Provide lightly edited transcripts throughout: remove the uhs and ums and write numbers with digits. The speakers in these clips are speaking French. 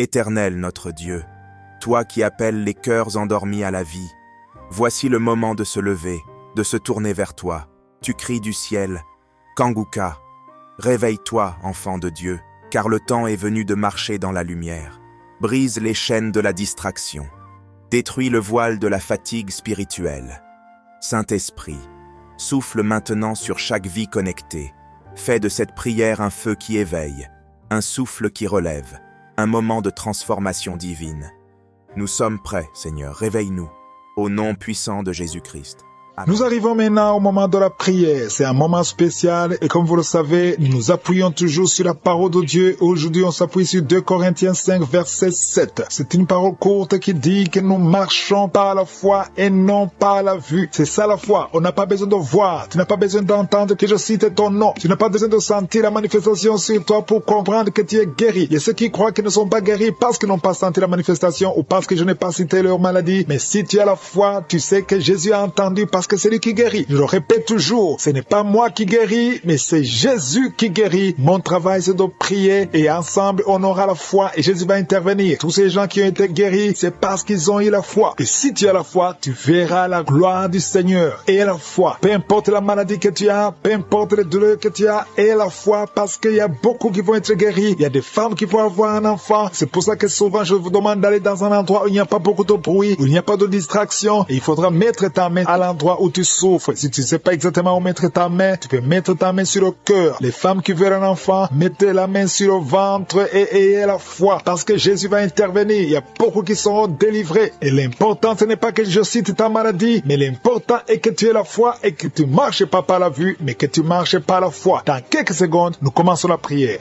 Éternel notre Dieu, toi qui appelles les cœurs endormis à la vie, voici le moment de se lever, de se tourner vers toi. Tu cries du ciel, Kanguka, réveille-toi, enfant de Dieu, car le temps est venu de marcher dans la lumière. Brise les chaînes de la distraction. Détruis le voile de la fatigue spirituelle. Saint-Esprit, souffle maintenant sur chaque vie connectée. Fais de cette prière un feu qui éveille, un souffle qui relève, un moment de transformation divine. Nous sommes prêts, Seigneur, réveille-nous, au nom puissant de Jésus-Christ. Amen. Nous arrivons maintenant au moment de la prière. C'est un moment spécial et comme vous le savez, nous nous appuyons toujours sur la parole de Dieu. Aujourd'hui, on s'appuie sur 2 Corinthiens 5, verset 7. C'est une parole courte qui dit que nous marchons par la foi et non par la vue. C'est ça la foi. On n'a pas besoin de voir. Tu n'as pas besoin d'entendre que je cite ton nom. Tu n'as pas besoin de sentir la manifestation sur toi pour comprendre que tu es guéri. Il y a ceux qui croient qu'ils ne sont pas guéris parce qu'ils n'ont pas senti la manifestation ou parce que je n'ai pas cité leur maladie. Mais si tu as la foi, tu sais que Jésus a entendu parce que c'est lui qui guérit. Je le répète toujours, ce n'est pas moi qui guéris, mais c'est Jésus qui guérit. Mon travail, c'est de prier et ensemble, on aura la foi et Jésus va intervenir. Tous ces gens qui ont été guéris, c'est parce qu'ils ont eu la foi. Et si tu as la foi, tu verras la gloire du Seigneur. Et la foi, peu importe la maladie que tu as, peu importe les douleurs que tu as, et la foi parce qu'il y a beaucoup qui vont être guéris. Il y a des femmes qui vont avoir un enfant. C'est pour ça que souvent, je vous demande d'aller dans un endroit où il n'y a pas beaucoup de bruit, où il n'y a pas de distraction. Et il faudra mettre ta main à l'endroit où tu souffres. Si tu ne sais pas exactement où mettre ta main, tu peux mettre ta main sur le cœur. Les femmes qui veulent un enfant, mettez la main sur le ventre et ayez la foi parce que Jésus va intervenir. Il y a beaucoup qui seront délivrés. Et l'important, ce n'est pas que je cite ta maladie, mais l'important est que tu aies la foi et que tu ne marches pas par la vue, mais que tu marches par la foi. Dans quelques secondes, nous commençons la prière.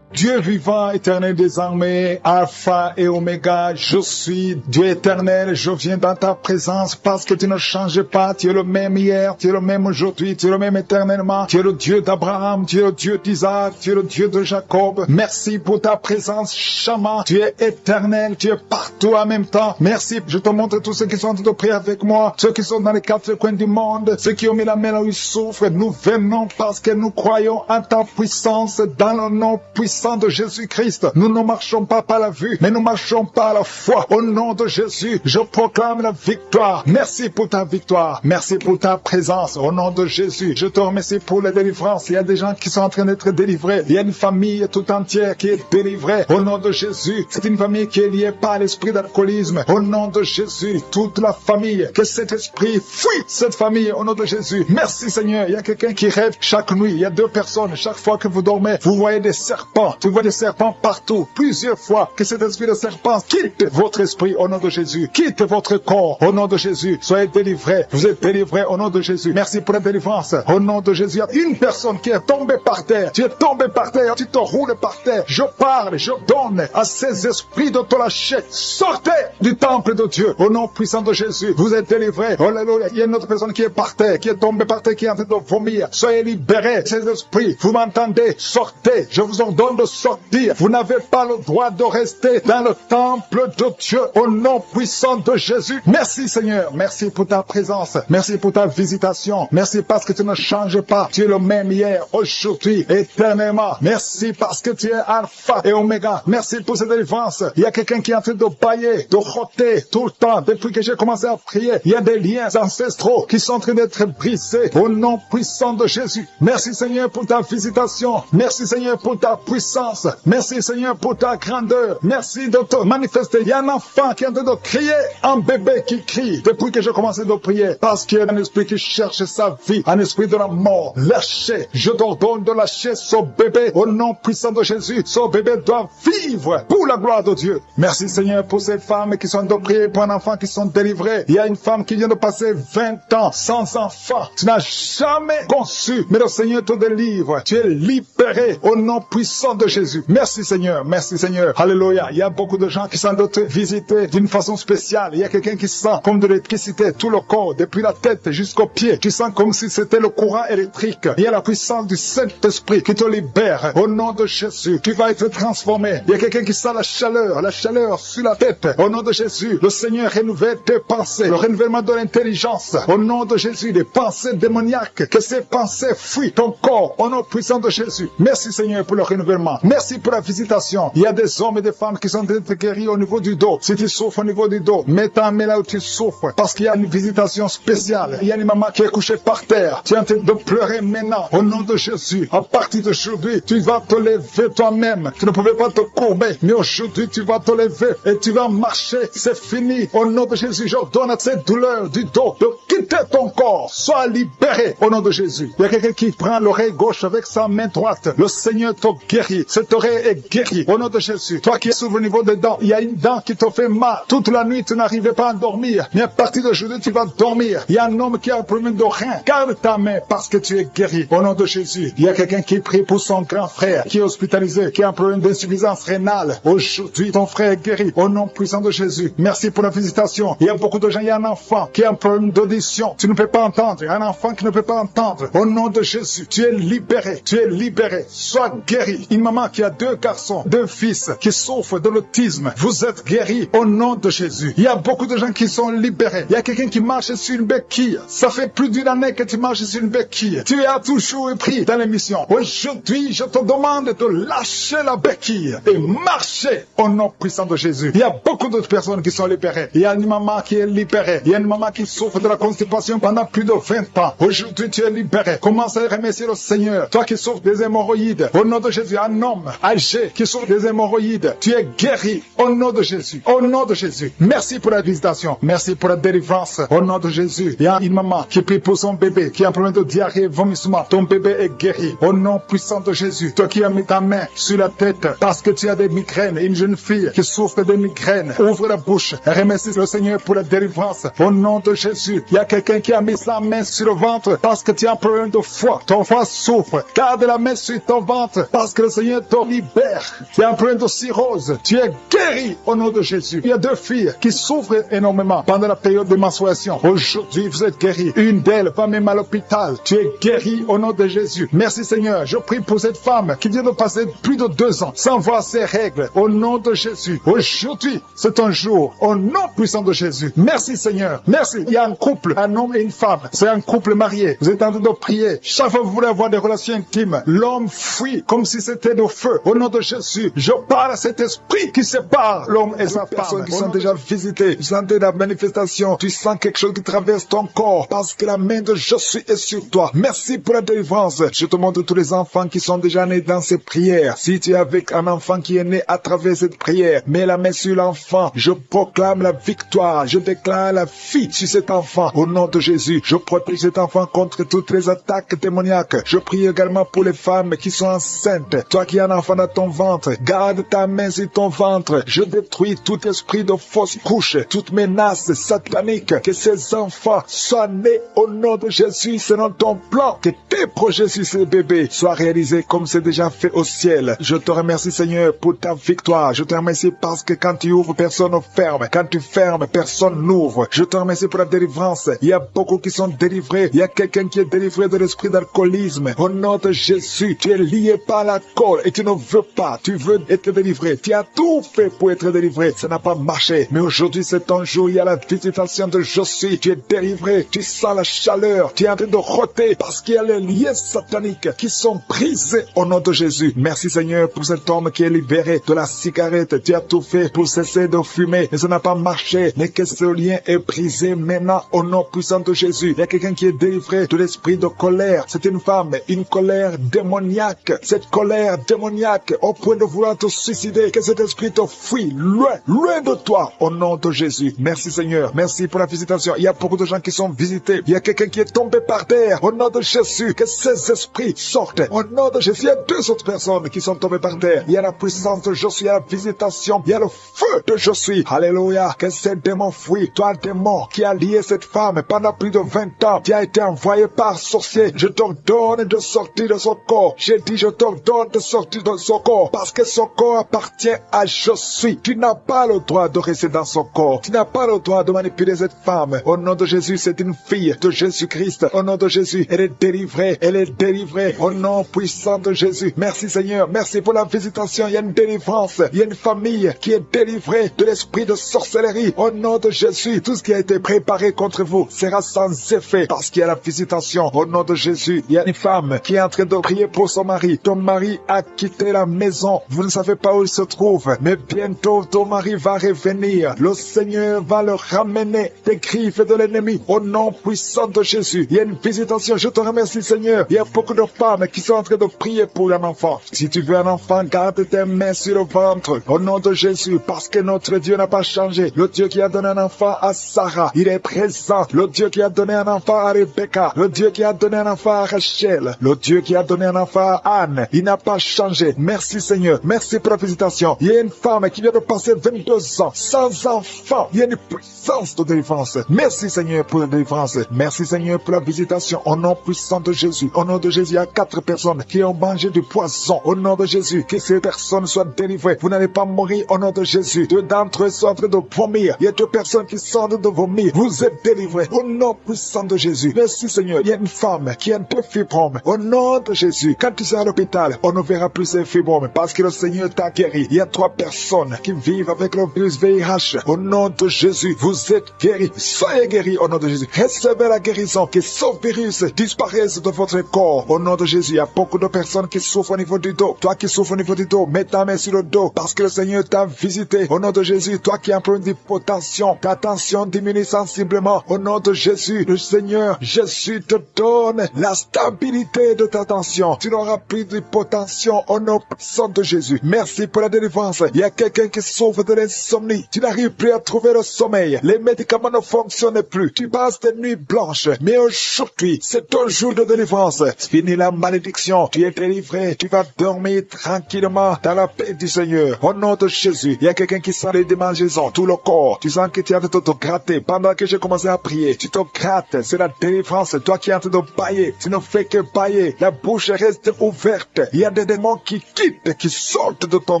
Dieu vivant, éternel des armées, Alpha et Oméga, je suis Dieu éternel, je viens dans ta présence parce que tu ne changes pas, tu es le même hier, tu es le même aujourd'hui, tu es le même éternellement, tu es le Dieu d'Abraham, tu es le Dieu d'Isaac, tu es le Dieu de Jacob. Merci pour ta présence, Shama, tu es éternel, tu es partout en même temps. Merci, je te montre tous ceux qui sont en train de prier avec moi, ceux qui sont dans les 4 coins du monde, ceux qui ont mis la main là où ils souffrent. Nous venons parce que nous croyons en ta puissance, dans le nom puissant de Jésus-Christ. Nous ne marchons pas par la vue, mais nous marchons par la foi. Au nom de Jésus, je proclame la victoire. Merci pour ta victoire. Merci pour ta présence. Au nom de Jésus, je te remercie pour la délivrance. Il y a des gens qui sont en train d'être délivrés. Il y a une famille tout entière qui est délivrée. Au nom de Jésus, c'est une famille qui est liée par l'esprit d'alcoolisme. Au nom de Jésus, toute la famille, que cet esprit fuit cette famille. Au nom de Jésus, merci Seigneur. Il y a quelqu'un qui rêve chaque nuit. Il y a 2 personnes. Chaque fois que vous dormez, vous voyez des serpents. Tu vois des serpents partout, plusieurs fois. Que cet esprit de serpent quitte votre esprit au nom de Jésus. Quitte votre corps au nom de Jésus. Soyez délivrés. Vous êtes délivrés au nom de Jésus. Merci pour la délivrance. Au nom de Jésus, il y a une personne qui est tombée par terre. Tu es tombé par terre. Tu te roules par terre. Je parle, je donne à ces esprits de te lâcher. Sortez du temple de Dieu au nom puissant de Jésus. Vous êtes délivrés. Alléluia. Il y a une autre personne qui est par terre, qui est tombée par terre, qui est en train de vomir. Soyez libérés. Ces esprits, vous m'entendez? Sortez. Je vous ordonne de sortir. Vous n'avez pas le droit de rester dans le temple de Dieu au nom puissant de Jésus. Merci Seigneur. Merci pour ta présence. Merci pour ta visitation. Merci parce que tu ne changes pas. Tu es le même hier, aujourd'hui, éternellement. Merci parce que tu es Alpha et Oméga. Merci pour cette délivrance. Il y a quelqu'un qui est en train de bailler, de roter tout le temps. Depuis que j'ai commencé à prier, il y a des liens ancestraux qui sont en train d'être brisés au nom puissant de Jésus. Merci Seigneur pour ta visitation. Merci Seigneur pour ta puissance. Merci Seigneur pour ta grandeur. Merci de te manifester. Il y a un enfant qui est en train de crier, un bébé qui crie depuis que j'ai commencé de prier. Parce qu'il y a un esprit qui cherche sa vie, un esprit de la mort. Lâchez. Je t'ordonne de lâcher ce bébé au nom puissant de Jésus. Ce bébé doit vivre pour la gloire de Dieu. Merci Seigneur pour ces femmes qui sont en train de prier pour un enfant qui sont délivrés. Il y a une femme qui vient de passer 20 ans sans enfant. Tu n'as jamais conçu, mais le Seigneur te délivre. Tu es libéré au nom puissant de Jésus. Merci Seigneur, merci Seigneur. Alléluia. Il y a beaucoup de gens qui sont visités d'une façon spéciale. Il y a quelqu'un qui sent comme de l'électricité, tout le corps, depuis la tête jusqu'aux pieds. Tu sens comme si c'était le courant électrique. Il y a la puissance du Saint-Esprit qui te libère. Au nom de Jésus, tu vas être transformé. Il y a quelqu'un qui sent la chaleur sur la tête. Au nom de Jésus, le Seigneur renouvelle tes pensées, le renouvellement de l'intelligence. Au nom de Jésus, des pensées démoniaques, que ces pensées fuient ton corps. Au nom puissant de Jésus. Merci Seigneur pour le renouvellement. Merci pour la visitation. Il y a des hommes et des femmes qui sont guéris au niveau du dos. Si tu souffres au niveau du dos, mets ta main là où tu souffres, parce qu'il y a une visitation spéciale. Il y a une maman qui est couchée par terre. Tu es en train de pleurer maintenant. Au nom de Jésus, à partir d'aujourd'hui, tu vas te lever toi-même. Tu ne pouvais pas te courber, mais aujourd'hui tu vas te lever et tu vas marcher. C'est fini. Au nom de Jésus, j'ordonne à cette douleur du dos de quitter ton corps. Sois libéré au nom de Jésus. Il y a quelqu'un qui prend l'oreille gauche avec sa main droite. Le Seigneur te guérit. Cette oreille est guérie au nom de Jésus. Toi qui es sur le niveau des dents, il y a une dent qui te fait mal. Toute la nuit, tu n'arrivais pas à dormir. Mais à partir d'aujourd'hui, tu vas dormir. Il y a un homme qui a un problème de rein. Garde ta main parce que tu es guéri au nom de Jésus. Il y a quelqu'un qui prie pour son grand frère qui est hospitalisé, qui a un problème d'insuffisance rénale. Aujourd'hui, ton frère est guéri au nom puissant de Jésus. Merci pour la visitation. Il y a beaucoup de gens, il y a un enfant qui a un problème d'audition. Tu ne peux pas entendre. Un enfant qui ne peut pas entendre. Au nom de Jésus, tu es libéré. Tu es libéré. Sois guéri. Une maman qui a 2 garçons, 2 fils qui souffrent de l'autisme. Vous êtes guéri au nom de Jésus. Il y a beaucoup de gens qui sont libérés. Il y a quelqu'un qui marche sur une béquille. Ça fait plus d'une année que tu marches sur une béquille. Tu as toujours pris dans l'émission. Aujourd'hui, je te demande de lâcher la béquille et marcher au nom puissant de Jésus. Il y a beaucoup d'autres personnes qui sont libérées. Il y a une maman qui est libérée. Il y a une maman qui souffre de la constipation pendant plus de 20 ans. Aujourd'hui, tu es libéré. Commence à remercier le Seigneur. Toi qui souffres des hémorroïdes, au nom de Jésus, un homme âgé qui souffre des hémorroïdes, tu es guéri au nom de Jésus. Au nom de Jésus. Merci pour la visitation. Merci pour la délivrance. Au nom de Jésus. Il y a une maman qui prie pour son bébé, qui a un problème de diarrhée, vomissement. Ton bébé est guéri. Au nom puissant de Jésus. Toi qui as mis ta main sur la tête parce que tu as des migraines. Une jeune fille qui souffre de migraines. Ouvre la bouche. Remercie le Seigneur pour la délivrance. Au nom de Jésus. Il y a quelqu'un qui a mis sa main sur le ventre parce que tu as un problème de foie. Ton foie souffre. Garde la main sur ton ventre parce que le Seigneur te libère. Tu as un problème de cirrhose. Tu es guéri au nom de Jésus. Il y a 2 filles qui souffrent énormément pendant la période de menstruation. Aujourd'hui, vous êtes guéris. Une d'elles va même à l'hôpital. Tu es guéri au nom de Jésus. Merci Seigneur. Je prie pour cette femme qui vient de passer plus de 2 ans sans voir ses règles. Au nom de Jésus. Aujourd'hui, c'est un jour. Au nom puissant de Jésus. Merci Seigneur. Merci. Il y a un couple, un homme et une femme. C'est un couple marié. Vous êtes en train de prier. Chaque fois que vous voulez avoir des relations intimes, l'homme fuit comme si c'était de feu. Au nom de Jésus, je parle à cet esprit qui sépare l'homme et sa femme. Qui sont déjà visités. Vous sentez la manifestation. Tu sens quelque chose qui traverse ton corps parce que la main de Jésus est sur toi. Merci pour la délivrance. Je te montre tous les enfants qui sont déjà nés dans ces prières. Si tu es avec un enfant qui est né à travers cette prière, mets la main sur l'enfant. Je proclame la victoire. Je déclare la vie sur cet enfant. Au nom de Jésus, je protège cet enfant contre toutes les attaques démoniaques. Je prie également pour les femmes qui sont enceintes. Toi qui as un enfant dans ton ventre, garde ta main sur ton ventre. Je détruis tout esprit de fausse couche, toute menace satanique. Que ces enfants soient nés au nom de Jésus selon ton plan. Que tes projets sur ces bébés soient réalisés comme c'est déjà fait au ciel. Je te remercie Seigneur pour ta victoire. Je te remercie parce que quand tu ouvres, personne ne ferme. Quand tu fermes, personne n'ouvre. Je te remercie pour la délivrance. Il y a beaucoup qui sont délivrés. Il y a quelqu'un qui est délivré de l'esprit d'alcoolisme. Au nom de Jésus, tu es lié par l'alcool et tu ne veux pas. Tu veux être délivré. Tu as tout fait pour être délivré. Ça n'a pas marché. Mais aujourd'hui, c'est ton jour. Il y a la visitation de Jésus. Tu es délivré. Tu sens la chaleur. Tu es en train de roter parce qu'il y a les liens sataniques qui sont brisés au nom de Jésus. Merci Seigneur pour cet homme qui est libéré de la cigarette. Tu as tout fait pour cesser de fumer. Mais ça n'a pas marché. Mais que ce lien est brisé maintenant au nom puissant de Jésus. Il y a quelqu'un qui est délivré de l'esprit de colère. C'est une femme, une colère démoniaque. Cette colère démoniaque au point de vouloir te suicider. Que cet esprit te fuit loin, loin de toi au nom de Jésus. Merci Seigneur. Merci pour la visitation. Il y a beaucoup de gens qui sont visités. Il y a quelqu'un qui est tombé par terre au nom de Jésus. Que ces esprits sortent au nom de Jésus. Il y a 2 autres personnes qui sont tombées par terre. Il y a la puissance de Jésus. Il y a la visitation. Il y a le feu de Jésus. Alléluia. Que ces démons fuient. Toi démon qui a lié cette femme pendant plus de 20 ans. Qui a été envoyé par sorcier. Je t'ordonne de sortir de son corps. J'ai dit je t'ordonne de sortir de son corps parce que son corps appartient à je suis. Tu n'as pas le droit de rester dans son corps. Tu n'as pas le droit de manipuler cette femme. Au nom de Jésus, c'est une fille de Jésus-Christ. Au nom de Jésus, elle est délivrée. Elle est délivrée. Au nom puissant de Jésus. Merci Seigneur. Merci pour la visitation. Il y a une délivrance. Il y a une famille qui est délivrée de l'esprit de sorcellerie. Au nom de Jésus, tout ce qui a été préparé contre vous sera sans effet parce qu'il y a la visitation. Au nom de Jésus, il y a une femme qui est en train de prier pour son mari. Ton mari a quitté la maison. Vous ne savez pas où il se trouve, mais bientôt ton mari va revenir. Le Seigneur va le ramener des griffes de l'ennemi. Au nom puissant de Jésus, il y a une visitation. Je te remercie Seigneur. Il y a beaucoup de femmes qui sont en train de prier pour un enfant. Si tu veux un enfant, garde tes mains sur le ventre. Au nom de Jésus, parce que notre Dieu n'a pas changé. Le Dieu qui a donné un enfant à Sarah, il est présent. Le Dieu qui a donné un enfant à Rebecca, le Dieu qui a donné un enfant à Rachel, le Dieu qui a donné un enfant à Anne, il n'a pas changé. Merci Seigneur, merci pour la visitation. Il y a une femme qui vient de passer 22 ans sans enfant. Il y a une puissance de délivrance. Merci Seigneur pour la délivrance. Merci Seigneur pour la visitation. Au nom puissant de Jésus, au nom de Jésus, il y a 4 personnes qui ont mangé du poison. Au nom de Jésus, que ces personnes soient délivrées. Vous n'allez pas mourir au nom de Jésus. 2 d'entre eux sont en train de vomir. Il y a 2 personnes qui sont en train de vomir. Vous êtes délivrés au nom puissant de Jésus. Merci Seigneur. Il y a une femme qui a 2 fibromes. Au nom de Jésus, quand tu seras à l'hôpital, on ne verra plus ces fibromes parce que le Seigneur t'a guéri. Il y a 3 personnes qui vivent avec le virus VIH. Au nom de Jésus, vous êtes guéris. Soyez guéris au nom de Jésus. Recevez la guérison. Que ce virus disparaisse de votre corps. Au nom de Jésus, il y a beaucoup de personnes qui souffrent au niveau du dos. Toi qui souffres au niveau du dos, mets ta main sur le dos parce que le Seigneur t'a visité. Au nom de Jésus, toi qui as un problème d'hypotension, ta tension diminue sensiblement. Au nom de Jésus, le Seigneur, Jésus te donne la stabilité de ta tension. Tu n'auras plus d'hypotension au nom puissant de Jésus. Merci pour la délivrance. Il y a quelqu'un qui souffre de l'insomnie. Tu n'arrives plus à trouver le sommeil. Les médicaments ne fonctionnent plus. Tu passes des nuits blanches. Mais aujourd'hui, c'est ton jour de délivrance. Fini la malédiction. Tu es délivré. Tu vas dormir tranquillement dans la paix du Seigneur. Au nom de Jésus, il y a quelqu'un qui sent les démangeaisons, tout le corps. Tu sens que tu es en train de te gratter. Pendant que j'ai commencé à prier, tu te grattes. C'est la délivrance. Toi qui es en train de bailler, tu ne fais que bailler. La bouche reste ouverte. Il y a des démons qui quittent, qui sortent de ton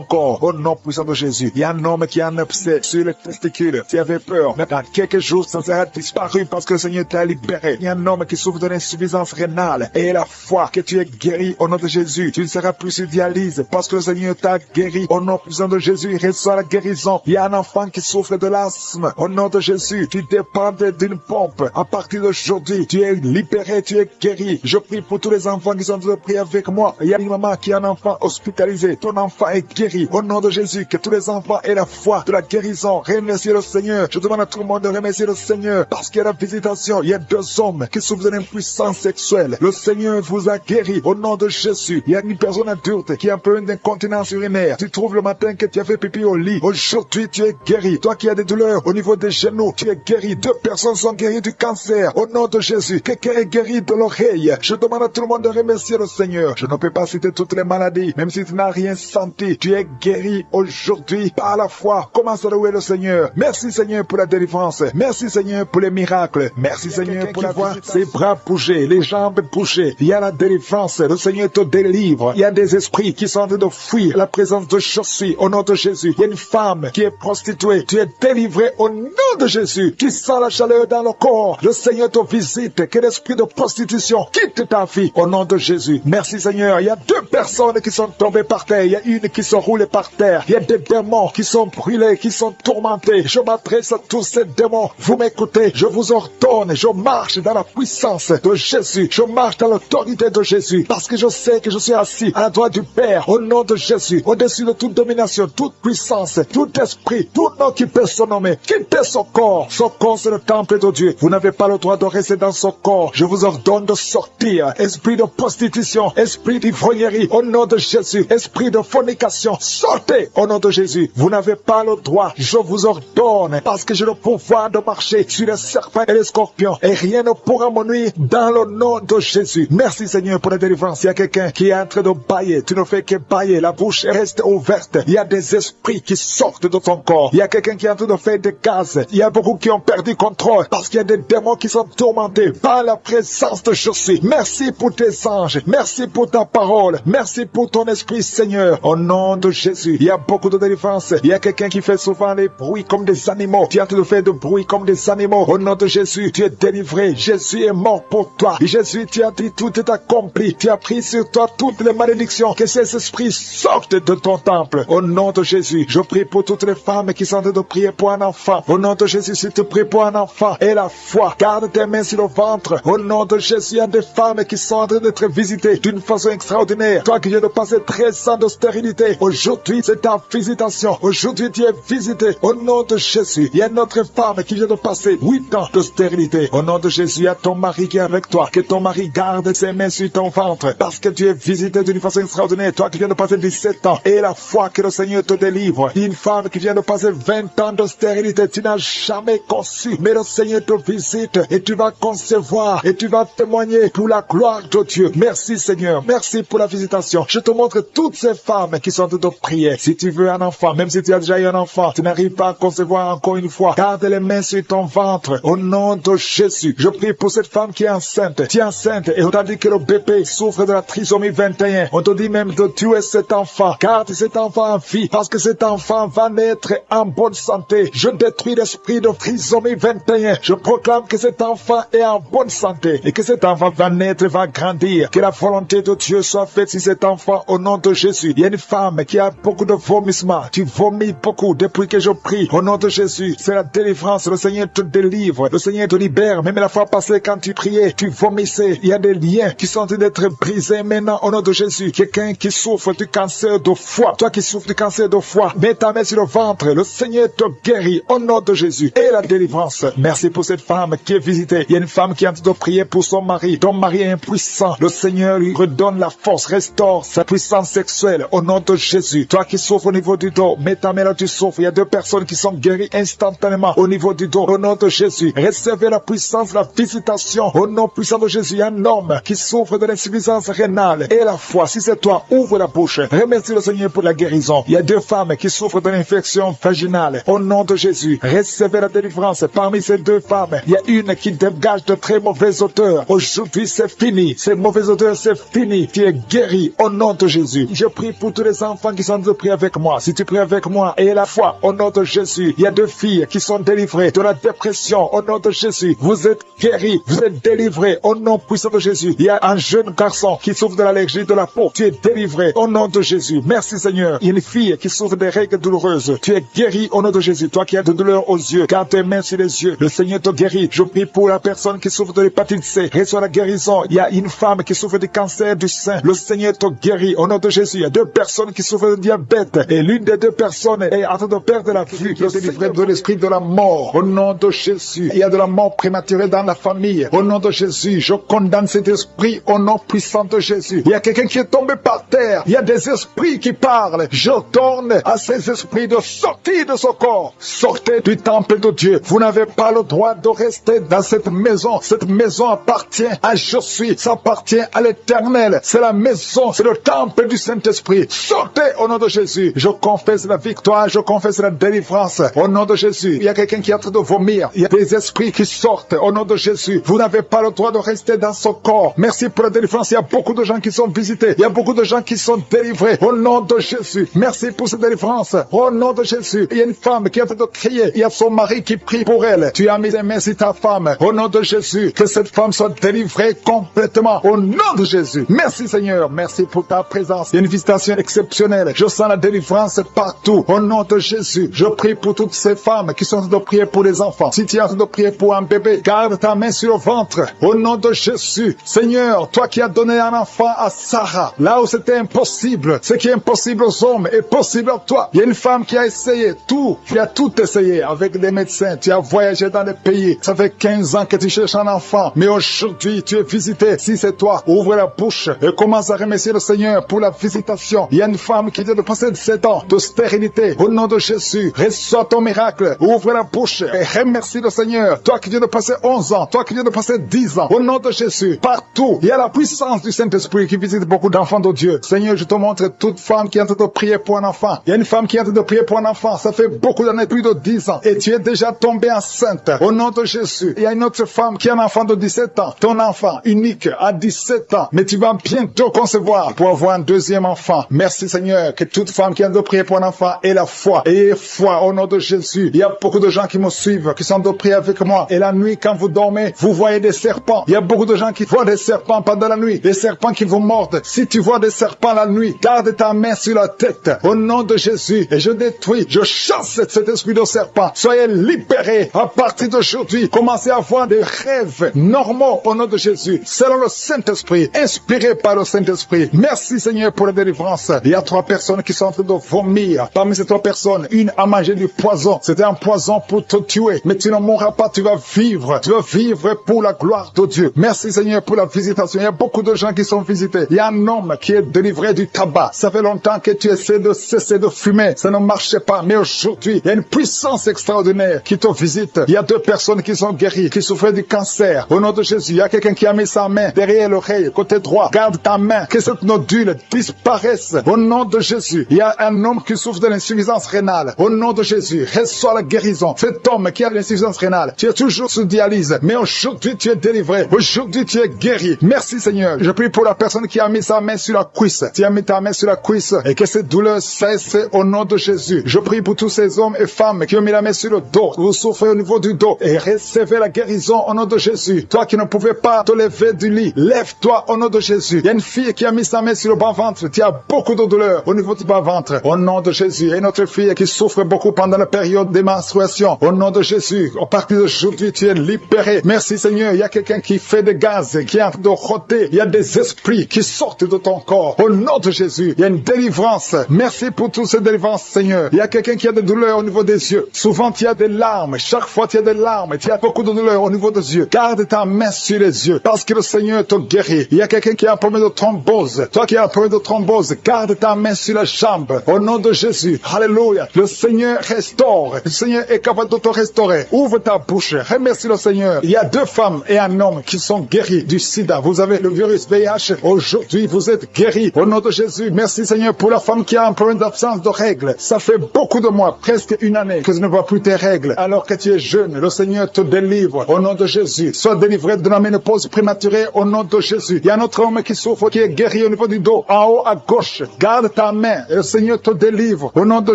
corps. Au nom puissant de Jésus, il y a un homme qui a un abcès sur les testicules. Tu avais peur. Mais dans quelques jours, ça sera disparu parce que le Seigneur t'a libéré. Il y a un homme qui souffre de l'insuffisance rénale. Et la foi que tu es guéri au nom de Jésus. Tu ne seras plus sur dialyse parce que le Seigneur t'a guéri. Au nom puissant de Jésus, reçois la guérison. Il y a un enfant qui souffre de l'asthme. Au nom de Jésus, tu dépends d'une pompe. À partir d'aujourd'hui, tu es libéré, tu es guéri. Je prie pour tous les enfants qui sont en train de prier avec moi. Il y a une maman qui a un enfant hospitalisé. Ton enfant est guéri. Au nom de Jésus, que tous les enfants aient la foi de la guérison. Remerciez le Seigneur. Je demande à tout le monde de remercier le Seigneur parce qu'il y a la visitation. Il y a 2 hommes qui souffrent de l'impuissance sexuelle. Le Seigneur vous a guéri. Au nom de Jésus, il y a une personne adulte qui a un peu d'incontinence urinaire. Tu trouves le matin que tu as fait pipi au lit. Aujourd'hui, tu es guéri. Toi qui as des douleurs au niveau des genoux, tu es guéri. 2 personnes sont guéries du cancer. Au nom de Jésus, quelqu'un est guéri de l'oreille. Je demande à tout le monde de remercier le Seigneur. Je ne peux pas citer toutes les maladies, même si tu n'as rien senti. Tu es guéri aujourd'hui par la foi. Commence à louer le Seigneur. Merci Seigneur pour la délivrance. Merci Seigneur pour les miracles. Merci Seigneur pour la voix. Ses bras bouger, les jambes bouger. Il y a la délivrance. Le Seigneur te délivre. Il y a des esprits qui sont en train de fuir la présence de Jésus. Au nom de Jésus, il y a une femme qui est prostituée. Tu es délivré au nom de Jésus. Tu sens la chaleur dans le corps. Le Seigneur te visite. Que l'esprit de prostitution quitte ta vie. Au nom de Jésus. Merci Seigneur. Il y a 2 personnes qui sont tombées par terre. Il y a une qui sont roulées par terre. Il y a des démons qui sont brûlés, qui sont tourmentés. Je m'adresse à tous ces démons. Vous m'écoutez. Je vous ordonne. Je marche dans la puissance de Jésus. Je marche dans l'autorité de Jésus. Parce que je sais que je suis assis à la droite du Père. Au nom de Jésus. Au-dessus de toute domination, toute puissance, tout esprit, tout nom qui peut se nommer. Quittez son corps. Son corps, c'est le temple de Dieu. Vous n'avez pas le droit de rester dans son corps. Je vous ordonne de sortir. Esprit de prostitution, esprit d'ivrognerie, au nom de Jésus. Esprit de fornication, sortez au nom de Jésus. Vous n'avez pas le droit. Je vous ordonne, parce que j'ai le pouvoir de marcher sur les serpents et les scorpions. Et rien ne pourra me nuire dans le nom de Jésus. Merci Seigneur pour la délivrance. Il y a quelqu'un qui est en train de bailler. Tu ne fais que bailler. La bouche reste ouverte. Il y a des esprits qui sortent de ton corps. Il y a quelqu'un qui est en train de faire des gaz. Il y a beaucoup qui ont perdu contrôle parce qu'il y a des démons qui sont tourmentés par la présence de Jésus. Merci pour tes anges. Merci pour ta parole. Merci Merci pour ton esprit, Seigneur. Au nom de Jésus, il y a beaucoup de délivrance. Il y a quelqu'un qui fait souvent des bruits comme des animaux. Tu as tout fait de bruit comme des animaux. Au nom de Jésus, tu es délivré. Jésus est mort pour toi. Et Jésus, tu as dit tout est accompli. Tu as pris sur toi toutes les malédictions. Que ces esprits sortent de ton temple. Au nom de Jésus, je prie pour toutes les femmes qui sont en train de prier pour un enfant. Au nom de Jésus, si tu pries pour un enfant et la foi, garde tes mains sur le ventre. Au nom de Jésus, il y a des femmes qui sont en train d'être visitées d'une façon extraordinaire. Toi qui viens de passer 13 ans de stérilité, aujourd'hui c'est ta visitation. Aujourd'hui tu es visité. Au nom de Jésus, il y a une autre femme qui vient de passer 8 ans de stérilité. Au nom de Jésus, il y a ton mari qui est avec toi. Que ton mari garde ses mains sur ton ventre parce que tu es visité d'une façon extraordinaire. Toi qui viens de passer 17 ans et la foi que le Seigneur te délivre. Une femme qui vient de passer 20 ans de stérilité, tu n'as jamais conçu, mais le Seigneur te visite et tu vas concevoir et tu vas témoigner pour la gloire de Dieu. Merci Seigneur, merci pour la visitation. Je te montre toutes ces femmes qui sont en train de prier. Si tu veux un enfant, même si tu as déjà eu un enfant, tu n'arrives pas à concevoir encore une fois, garde les mains sur ton ventre. Au nom de Jésus, je prie pour cette femme qui est enceinte. Tu es enceinte et on t'a dit que le bébé souffre de la trisomie 21. On te dit même de tuer cet enfant. Garde cet enfant en vie parce que cet enfant va naître en bonne santé. Je détruis l'esprit de trisomie 21. Je proclame que cet enfant est en bonne santé et que cet enfant va naître, va grandir. Que la volonté de Dieu soit faite sur cet enfant au nom de Jésus. Il y a une femme qui a beaucoup de vomissements. Tu vomis beaucoup depuis que je prie. Au nom de Jésus, c'est la délivrance. Le Seigneur te délivre. Le Seigneur te libère. Même la fois passée, quand tu priais, tu vomissais. Il y a des liens qui sont en train d'être brisés maintenant au nom de Jésus. Quelqu'un qui souffre du cancer de foie. Toi qui souffres du cancer de foie, mets ta main sur le ventre. Le Seigneur te guérit au nom de Jésus. Et la délivrance. Merci pour cette femme qui est visitée. Il y a une femme qui est en train de prier pour son mari. Ton mari est impuissant. Le Seigneur lui redonne la force, restaure sa puissance sexuelle au nom de Jésus. Toi qui souffres au niveau du dos, mets ta main là, tu souffres. Il y a 2 personnes qui sont guéries instantanément au niveau du dos. Au nom de Jésus, recevez la puissance, la visitation. Au nom puissant de Jésus, il y a un homme qui souffre de l'insuffisance rénale. Et la foi, si c'est toi, ouvre la bouche. Remercie le Seigneur pour la guérison. Il y a 2 femmes qui souffrent de l'infection vaginale. Au nom de Jésus, recevez la délivrance. Parmi ces 2 femmes, il y a une qui dégage de très mauvaises odeurs. Aujourd'hui, c'est fini. Ces mauvaises odeurs, c'est fini. Tu es guéri au nom de Jésus. Je prie pour tous les enfants qui sont en train de prier avec moi. Si tu pries avec moi et la foi, au nom de Jésus, il y a 2 filles qui sont délivrées de la dépression. Au nom de Jésus, vous êtes guéris, vous êtes délivrés au nom puissant de Jésus. Il y a un jeune garçon qui souffre de l'allergie de la peau. Tu es délivré au nom de Jésus. Merci Seigneur. Il y a une fille qui souffre des règles douloureuses. Tu es guéri au nom de Jésus. Toi qui as de douleur aux yeux, garde tes mains sur les yeux. Le Seigneur te guérit. Je prie pour la personne qui souffre de l'hépatite C. Reçois la guérison. Il y a une femme qui souffre du cancer du sein. Le Seigneur te guérit au nom de Jésus. Il y a 2 personnes qui souffrent de diabète et l'une des 2 personnes est en train de perdre la vue. Le Seigneur de l'esprit de la mort au nom de Jésus. Il y a de la mort prématurée dans la famille. Au nom de Jésus, je condamne cet esprit au nom puissant de Jésus. Il y a quelqu'un qui est tombé par terre. Il y a des esprits qui parlent. Je donne à ces esprits de sortir de ce corps. Sortez du temple de Dieu. Vous n'avez pas le droit de rester dans cette maison. Cette maison appartient à Je suis. Ça appartient à l'Éternel. C'est la maison, c'est le temple du Saint-Esprit. Sortez au nom de Jésus. Je confesse la victoire, je confesse la délivrance. Au nom de Jésus, il y a quelqu'un qui est en train de vomir. Il y a des esprits qui sortent au nom de Jésus. Vous n'avez pas le droit de rester dans ce corps. Merci pour la délivrance. Il y a beaucoup de gens qui sont visités. Il y a beaucoup de gens qui sont délivrés au nom de Jésus. Merci pour cette délivrance. Au nom de Jésus, il y a une femme qui est en train de crier. Il y a son mari qui prie pour elle. Tu as mis les mains sur ta femme. Au nom de Jésus, que cette femme soit délivrée complètement. Au nom de Jésus. Merci Seigneur. Merci pour ta présence. Il y a une visitation exceptionnelle. Je sens la délivrance partout. Au nom de Jésus, je prie pour toutes ces femmes qui sont en train de prier pour les enfants. Si tu es en train de prier pour un bébé, garde ta main sur le ventre. Au nom de Jésus. Seigneur, toi qui as donné un enfant à Sarah, là où c'était impossible, ce qui est impossible aux hommes est possible à toi. Il y a une femme qui a essayé tout. Tu as tout essayé avec des médecins. Tu as voyagé dans les pays. Ça fait 15 ans que tu cherches un enfant. Mais aujourd'hui, tu es visité. Si c'est toi, ouvre la bouche et commence à remercier le Seigneur pour la visitation. Il y a une femme qui vient de passer 7 ans de stérilité. Au nom de Jésus, reçois ton miracle. Ouvre la bouche et remercie le Seigneur. Toi qui viens de passer 11 ans, toi qui viens de passer 10 ans. Au nom de Jésus, partout, il y a la puissance du Saint-Esprit qui visite beaucoup d'enfants de Dieu. Seigneur, je te montre toute femme qui est en train de prier pour un enfant. Il y a une femme qui est en train de prier pour un enfant. Ça fait beaucoup d'années, plus de 10 ans. Et tu es déjà tombée enceinte. Au nom de Jésus, il y a une autre femme qui a un enfant de 17 ans. Ton enfant unique a 17 ans. Mais tu vas bientôt concevoir foi pour avoir un deuxième enfant. Merci Seigneur, que toute femme qui a de prier pour un enfant ait la foi. Ayez foi au nom de Jésus. Il y a beaucoup de gens qui me suivent, qui sont de prier avec moi. Et la nuit, quand vous dormez, vous voyez des serpents. Il y a beaucoup de gens qui voient des serpents pendant la nuit. Des serpents qui vous mordent. Si tu vois des serpents la nuit, garde ta main sur la tête. Au nom de Jésus. Et je détruis, je chasse cet esprit de serpent. Soyez libérés à partir d'aujourd'hui. Commencez à avoir des rêves normaux au nom de Jésus. Selon le Saint-Esprit. Inspiré par le Saint-Esprit. Merci Seigneur pour la délivrance. Il y a 3 personnes qui sont en train de vomir. Parmi ces 3 personnes, une a mangé du poison. C'était un poison pour te tuer. Mais tu ne mourras pas, tu vas vivre. Tu vas vivre pour la gloire de Dieu. Merci Seigneur pour la visitation. Il y a beaucoup de gens qui sont visités. Il y a un homme qui est délivré du tabac. Ça fait longtemps que tu essaies de cesser de fumer. Ça ne marchait pas. Mais aujourd'hui, il y a une puissance extraordinaire qui te visite. Il y a 2 personnes qui sont guéries, qui souffraient du cancer. Au nom de Jésus, il y a quelqu'un qui a mis sa main derrière l'oreille, côté droit. Garde ta main, que cette nodule disparaisse. Au nom de Jésus, il y a un homme qui souffre de l'insuffisance rénale. Au nom de Jésus, reçois la guérison. Cet homme qui a l'insuffisance rénale, tu es toujours sous dialyse, mais aujourd'hui tu es délivré. Aujourd'hui tu es guéri. Merci Seigneur. Je prie pour la personne qui a mis sa main sur la cuisse. Tu as mis ta main sur la cuisse et que cette douleur cesse au nom de Jésus. Je prie pour tous ces hommes et femmes qui ont mis la main sur le dos. Vous souffrez au niveau du dos et recevez la guérison au nom de Jésus. Toi qui ne pouvais pas te lever du lit, lève-toi au nom de Jésus. Il y a une fille qui a mis sa main sur le bas-ventre. Tu as beaucoup de douleur au niveau du bas-ventre. Au nom de Jésus. Et notre fille qui souffre beaucoup pendant la période des menstruations. Au nom de Jésus. À partir d'aujourd'hui, tu es libéré. Merci Seigneur. Il y a quelqu'un qui fait des gaz, qui est en train de rôter. Il y a des esprits qui sortent de ton corps. Au nom de Jésus. Il y a une délivrance. Merci pour toutes ces délivrances, Seigneur. Il y a quelqu'un qui a des douleurs au niveau des yeux. Souvent, tu as des larmes. Chaque fois, tu as des larmes. Tu as beaucoup de douleurs au niveau des yeux. Garde ta main sur les yeux. Parce que le Seigneur te guérit. Il y a quelqu'un qui a un problème de thrombose. Toi qui as un problème de thrombose, garde ta main sur la jambe. Au nom de Jésus. Alléluia. Le Seigneur restaure. Le Seigneur est capable de te restaurer. Ouvre ta bouche. Remercie le Seigneur. Il y a 2 femmes et un homme qui sont guéris du sida. Vous avez le virus VIH. Aujourd'hui, vous êtes guéris. Au nom de Jésus. Merci Seigneur pour la femme qui a un problème d'absence de règles. Ça fait beaucoup de mois, presque une année, que tu ne vois plus tes règles. Alors que tu es jeune, le Seigneur te délivre. Au nom de Jésus. Sois délivré de la ménopause prématurée. Au nom de Jésus. Il y a un autre homme qui souffre, qui est guéri au niveau du dos. En haut à gauche. Garde ta main. Et le Seigneur te délivre. Au nom de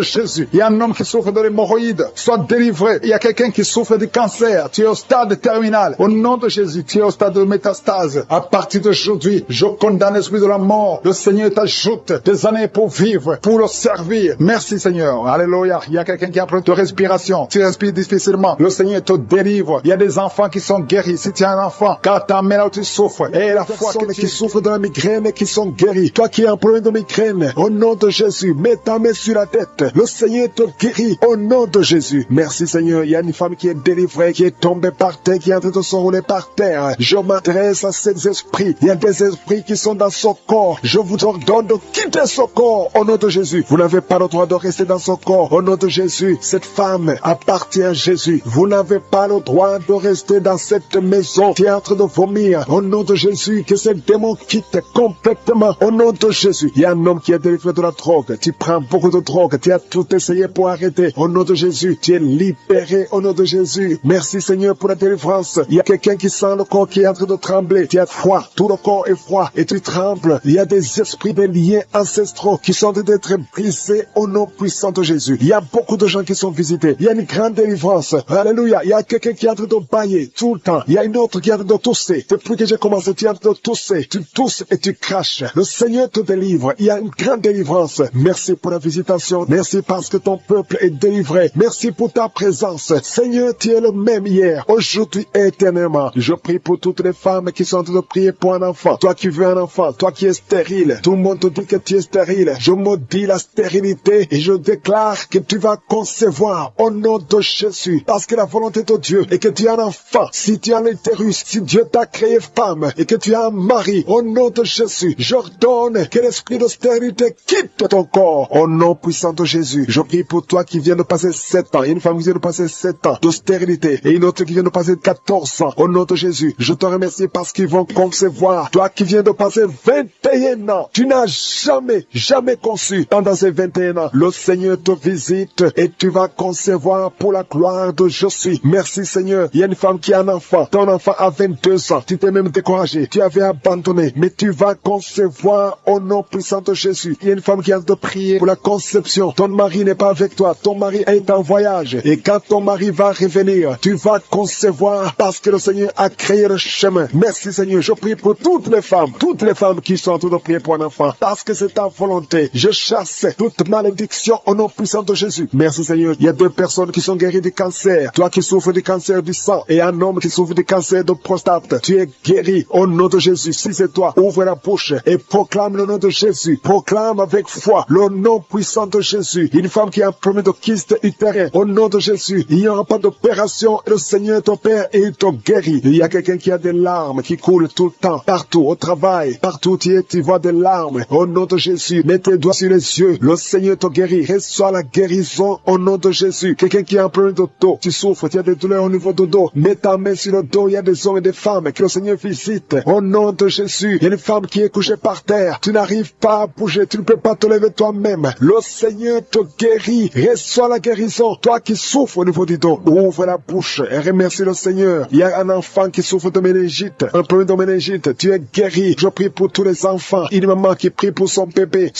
Jésus. Il y a un homme qui souffre de l'hémorroïde. Sois délivré. Il y a quelqu'un qui souffre du cancer. Tu es au stade terminal. Au nom de Jésus. Tu es au stade de métastase. À partir d'aujourd'hui, je condamne l'esprit de la mort. Le Seigneur t'ajoute des années pour vivre, pour le servir. Merci Seigneur. Alléluia. Il y a quelqu'un qui a un problème de respiration. Tu respires difficilement. Le Seigneur te délivre. Il y a des enfants qui sont guéris. Si tu as un enfant, car ta main là où tu souffres. Et la foi qui souffre de la migraine et qui sont guéris. Toi qui as un problème de migraine, au nom de Jésus, mets ta main sur la tête. Le Seigneur te guérit. Au nom de Jésus. Merci Seigneur. Il y a une femme qui est délivrée, qui est tombée par terre, qui est en train de s'enrouler par terre. Je m'adresse à ces esprits. Il y a des esprits qui sont dans son corps. Je vous ordonne de quitter son corps. Au nom de Jésus. Vous n'avez pas le droit de rester dans son corps. Au nom de Jésus. Cette femme appartient à Jésus. Vous n'avez pas le droit de rester dans cette maison qui est en train de vomir. Au nom de Jésus. Que ce démon quitte complètement. Au nom de Jésus. Il y a un homme qui est délivré de la drogue. Tu prends beaucoup de drogue. Tu as tout essayé pour arrêter. Au nom de Jésus. Tu es libéré. Au nom de Jésus. Merci Seigneur pour la délivrance. Il y a quelqu'un qui sent le corps qui est en train de trembler. Tu as froid. Tout le corps est froid. Et tu trembles. Il y a des esprits, des liens ancestraux qui sont en train d'être brisés au nom puissant de Jésus. Il y a beaucoup de gens qui sont visités. Il y a une grande délivrance. Alléluia. Il y a quelqu'un qui est en train de bailler tout le temps. Il y a une autre qui est en train de tousser. Depuis que j'ai commencé, tu es en train de tousser. Tu tousses et tu craches. Le Seigneur te délivre. Il y a une grande délivrance. Merci pour la visitation. Merci parce que ton peuple est délivré. Merci pour ta présence. Seigneur, tu es le même hier, aujourd'hui et éternellement. Je prie pour toutes les femmes qui sont en train de prier pour un enfant. Toi qui veux un enfant, toi qui es stérile. Tout le monde te dit que tu es stérile. Je maudis la stérilité et je déclare que tu vas concevoir au nom de Jésus. Parce que la volonté de Dieu est que tu as un enfant. Si tu as l'utérus, si Dieu t'a créé femme et que tu as un mari, au nom de Jésus, j'ordonne que l'esprit de stérilité quitte ton corps. Au nom puissant de Jésus, je prie pour toi qui viens de passer 7 ans. Il y a une femme qui vient de passer 7 ans de stérilité et une autre qui vient de passer 14 ans. Au nom de Jésus, je te remercie parce qu'ils vont concevoir. Toi qui viens de passer 21 ans, tu n'as jamais conçu. Pendant ces 21 ans, le Seigneur te visite et tu vas concevoir pour la gloire de Jésus. Merci Seigneur. Il y a une femme qui a un enfant. Ton enfant a 22 ans. Tu t'es même découragé. Tu avais abandonné. Mais tu vas concevoir concevoir au nom puissant de Jésus. Il y a une femme qui a de prier pour la conception. Ton mari n'est pas avec toi. Ton mari est en voyage. Et quand ton mari va revenir, tu vas concevoir parce que le Seigneur a créé le chemin. Merci Seigneur. Je prie pour toutes les femmes qui sont en train de prier pour un enfant. Parce que c'est ta volonté. Je chasse toute malédiction au nom puissant de Jésus. Merci Seigneur. Il y a 2 personnes qui sont guéries du cancer. Toi qui souffres du cancer du sang et un homme qui souffre du cancer de prostate. Tu es guéri au nom de Jésus. Si c'est toi, ouvre la bouche et proclame le nom de Jésus. Proclame avec foi le nom puissant de Jésus. Une femme qui a un problème de kyste utérin. Au nom de Jésus, il n'y aura pas d'opération. Le Seigneur ton Père et il te guérit. Il y a quelqu'un qui a des larmes qui coulent tout le temps. Partout, au travail, partout où tu es, tu vois des larmes. Au nom de Jésus, mets tes doigts sur les yeux. Le Seigneur te guérit. Reçois la guérison au nom de Jésus. Quelqu'un qui a un problème de dos, tu souffres, tu as des douleurs au niveau du dos. Mets ta main sur le dos. Il y a des hommes et des femmes que le Seigneur visite. Au nom de Jésus, il y a une femme qui est couchée par terre. Tu n'arrives pas à bouger. Tu ne peux pas te lever toi-même. Le Seigneur te guérit. Reçois la guérison. Toi qui souffres au niveau du dos, ouvre la bouche et remercie le Seigneur. Il y a un enfant qui souffre de méningite, un problème de méningite. Tu es guéri. Je prie pour tous les enfants. Une maman qui prie pour son bébé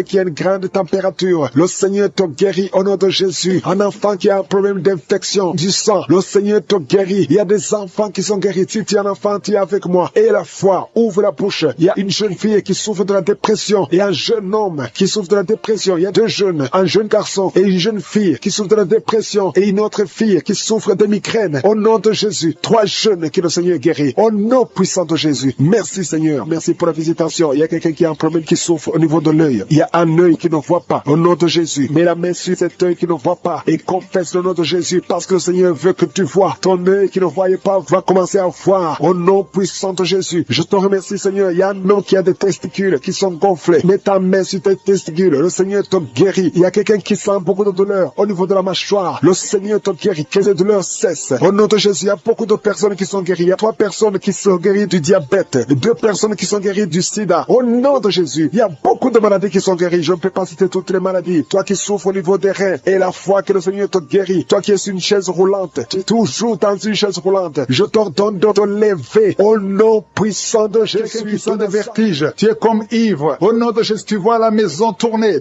qui a une grande température. Le Seigneur te guérit au nom de Jésus. Un enfant qui a un problème d'infection du sang. Le Seigneur te guérit. Il y a des enfants qui sont guéris. Si tu es un enfant, tu es avec moi. Et la foi, ouvre la bouche. Il y a une jeune fille qui souffre de la dépression et un jeune homme qui souffre de la dépression. Il y a 2 jeunes, un jeune garçon et une jeune fille qui souffre de la dépression et une autre fille qui souffre de migraine. Au nom de Jésus, 3 jeunes que le Seigneur guérit. Au nom puissant de Jésus. Merci Seigneur. Merci pour la visitation. Il y a quelqu'un qui a un problème qui souffre au niveau de l'œil. Il y a un œil qui ne voit pas. Au nom de Jésus. Mets la main sur cet œil qui ne voit pas et confesse le nom de Jésus parce que le Seigneur veut que tu vois. Ton œil qui ne voyait pas va commencer à voir. Au nom puissant de Jésus. Je te remercie Seigneur. Il y a un homme qui a des testicules qui sont gonflés. Mets ta main sur tes testicules. Le Seigneur te guérit. Il y a quelqu'un qui sent beaucoup de douleur au niveau de la mâchoire. Le Seigneur te guérit. Que les douleurs cessent. Au nom de Jésus, il y a beaucoup de personnes qui sont guéries. Il y a 3 personnes qui sont guéries du diabète. 2 personnes qui sont guéries du sida. Au nom de Jésus, il y a beaucoup de maladies qui sont guéries. Je ne peux pas citer toutes les maladies. Toi qui souffres au niveau des reins et la foi que le Seigneur te guérit. Toi qui es sur une chaise roulante. Tu es toujours dans une chaise roulante. Je t'ordonne de te lever. Au nom puissant de Jésus. Qui sont des vertiges. Tu es comme ivre. Au nom de Jésus, tu vois la maison tourner.